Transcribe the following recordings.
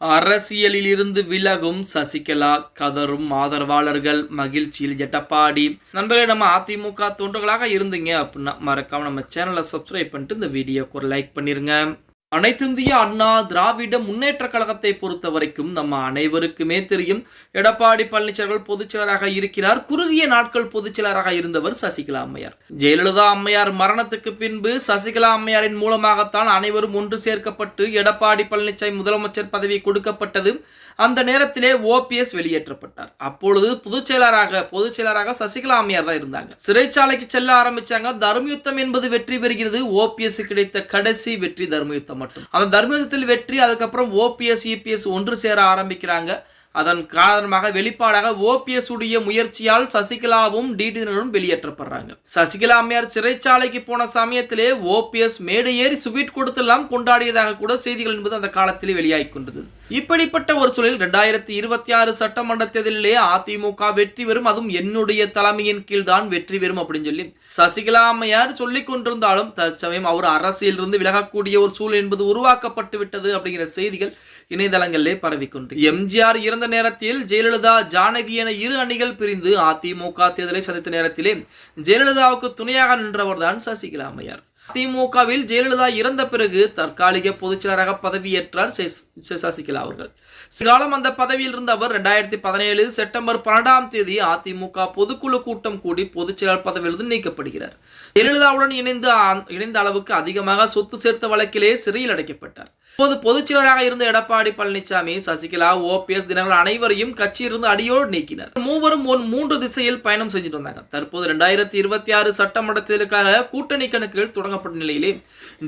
அரசியலில் இருந்து விலகும் சசிகலா, கதரும் ஆதரவாளர்கள், மகிழ்ச்சியில் எடப்பாடி. நண்பர்களே, நம்ம அதிமுக தொண்டர்களாக இருந்தீங்க அப்படின்னா மறக்காம நம்ம சேனலை சப்ஸ்கிரைப் பண்ணிட்டு இந்த வீடியோக்கு ஒரு லைக் பண்ணிருங்க. அனைத்திந்திய அண்ணா திராவிட முன்னேற்ற கழகத்தை பொறுத்த வரைக்கும் நம்ம அனைவருக்குமே தெரியும், எடப்பாடி பழனிசாமி பொதுச்செயலராக இருக்கிறார். குறுகிய நாட்கள் பொதுச்செயலராக இருந்தவர் சசிகலா அம்மையார். ஜெயலலிதா அம்மையார் மரணத்துக்கு பின்பு சசிகலா அம்மையாரின் மூலமாகத்தான் அனைவரும் ஒன்று சேர்க்கப்பட்டு எடப்பாடி பழனிசாமி முதலமைச்சர் பதவி கொடுக்கப்பட்டது. அந்த நேரத்திலே ஓபிஎஸ் வெளியேற்றப்பட்டார். அப்பொழுது பொதுச் செயலராக சசிகலா அம்மையார் தான் இருந்தாங்க. சிறைச்சாலைக்கு செல்ல ஆரம்பிச்சாங்க. தர்மயுத்தம் என்பது வெற்றி பெறுகிறது. ஓபிஎஸ் கிடைத்த கடைசி வெற்றி தர்மயுத்தம் மட்டும். அந்த தர்மயுத்தத்தில் வெற்றி. அதுக்கப்புறம் ஓபிஎஸ் இபிஎஸ் ஒன்று சேர ஆரம்பிக்கிறாங்க. அதன் காரணமாக வெளிப்பாடாக ஓபிஎஸ் உடைய முயற்சியால் சசிகலாவும் டிடினரும் வெளியேற்றப்படுறாங்க. சசிகலா அம்மையார் சிறைச்சாலைக்கு போன சமயத்திலே ஓபிஎஸ் மேடை ஏறி ஸ்வீட் கொடுத்தெல்லாம் கொண்டாடியதாக கூட செய்திகள் என்பது அந்த காலத்திலே வெளியாகி கொண்டது. இப்படிப்பட்ட ஒரு சூழலில் 2026 சட்டமன்ற தேர்தலிலே அதிமுக வெற்றி பெறும், அதுவும் என்னுடைய தலைமையின் கீழ் தான் வெற்றி பெறும் அப்படின்னு சொல்லி சசிகலா அம்மையார் சொல்லிக் கொண்டிருந்தாலும் தற்சமயம் அவர் அரசியல் இருந்து விலகக்கூடிய ஒரு சூழல் என்பது உருவாக்கப்பட்டு விட்டது அப்படிங்கிற செய்திகள் இணையதளங்களிலே பரவிக்கொண்டு. எம்ஜிஆர் இறந்த நேரத்தில் ஜெயலலிதா, ஜானகி என இரு அணிகள் பிரிந்து அதிமுக தேர்தலை சந்தித்த நேரத்திலே ஜெயலலிதாவுக்கு துணையாக நின்றவர் தான் சசிகலா அம்மையார். அதிமுகவில் ஜெயலலிதா இறந்த பிறகு தற்காலிக பொதுச்செயலராக பதவியேற்றார் சசிகலா அவர்கள். காலம் அந்த பதவியில் இருந்த அவர் 2017 செப்டம்பர் 12ஆம் தேதி அதிமுக பொதுக்குழு கூட்டம் கூடி பொதுச்செயலாளர் பதவியிலிருந்து நீக்கப்படுகிறார். ஜெயலலிதாவுடன் இணைந்த அளவுக்கு அதிகமாக சொத்து சேர்த்த வழக்கிலே சிறையில் அடைக்கப்பட்டார். இப்போது பொதுச்செயலராக இருந்த எடப்பாடி பழனிசாமி, சசிகலா, ஓபிஎஸ், தினகரன் அனைவரையும் கட்சியிலிருந்து அடியோடு நீக்கினர். மூவரும் 3 திசையில் பயணம் செஞ்சுட்டு வந்தாங்க. தற்போது 2026 சட்டமன்ற தேர்தலுக்காக கூட்டணி கணக்குகள் தொடங்கப்பட்ட நிலையிலே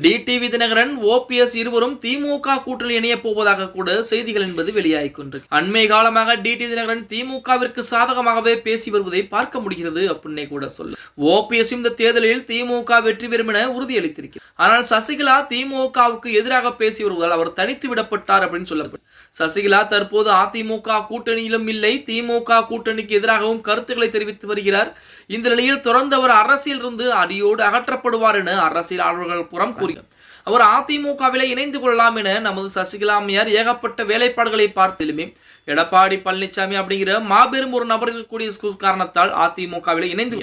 டிடிவி தினகரன், ஓபிஎஸ் இருவரும் திமுக கூட்டணி இணைய போவதாக கூட செய்திகள் என்பது வெளியாகி கொண்டது. அண்மை காலமாக டிடிவி தினகரன் திமுகவிற்கு சாதகமாகவே பேசி வருவதை பார்க்க முடிகிறது அப்படின்னே கூட சொல்ல. ஓபிஎஸ் இந்த தேர்தலில் திமுக வெற்றி பெறும் என உறுதியளித்திருக்கிறார். ஆனால் சசிகலா திமுகவுக்கு எதிராக பேசி வருவதால் அவர் தனித்து விடப்பட்டார் அப்படின்னு சொல்லப்படும். சசிகலா தற்போது அதிமுக கூட்டணியிலும் இல்லை, திமுக கூட்டணிக்கு எதிராகவும் கருத்துக்களை தெரிவித்து வருகிறார். இந்த நிலையில் தொடர்ந்து அவர் அரசியல் இருந்து அடியோடு அகற்றப்படுவார் என அரசியலாளர்கள் புறம் கூறுகிறார். அவர் அதிமுகவிலே இணைந்து கொள்ளலாம் என நமது சசிகலா அம்மையார் ஏகப்பட்ட வேலைப்பாடுகளை பார்த்திலுமே எடப்பாடி பழனிசாமி அப்படிங்கிற மாபெரும் ஒரு நபர் இருக்கக்கூடிய காரணத்தால் அதிமுகவிலே இணைந்து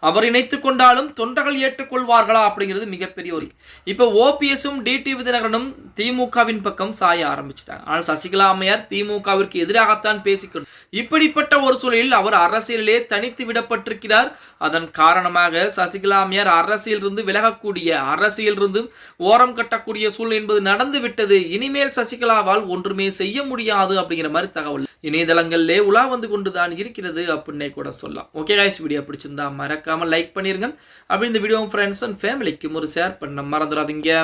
அவர் இணைத்துக் கொண்டாலும் தொண்டர்கள் ஏற்றுக்கொள்வார்களா அப்படிங்கிறது மிகப்பெரிய ஒரு. இப்ப ஓபிஎஸும் டிடிவி தினகரனும் திமுகவின் பக்கம் சாய ஆரம்பிச்சிட்டாங்க. ஆனால் சசிகலா அம்மையார் திமுகவிற்கு எதிராகத்தான் பேசிக்கொண்டு இப்படிப்பட்ட ஒரு சூழலில் அவர் அரசியலிலே தனித்து விடப்பட்டிருக்கிறார். அதன் காரணமாக சசிகலா அம்மையார் அரசியல் இருந்து விலகக்கூடிய, அரசியல் இருந்து ஓரம் கட்டக்கூடிய சூழல் என்பது நடந்து விட்டது. இனிமேல் சசிகலாவால் ஒன்றுமே செய்ய முடியாது அப்படிங்கிற மாதிரி தகவல் இணையதளங்களிலே உலா வந்து கொண்டுதான் இருக்கிறது அப்படின்னே கூட சொல்லலாம். ஓகே गाइस, வீடியோ பிடிச்சிருந்தா மறக்காம லைக் பண்ணிருங்க. அப்படி இந்த வீடியோ ஃப்ரெண்ட்ஸ் அண்ட் ஃபேமிலிக்கு ஒரு ஷேர் பண்ண மறந்துடாதீங்க.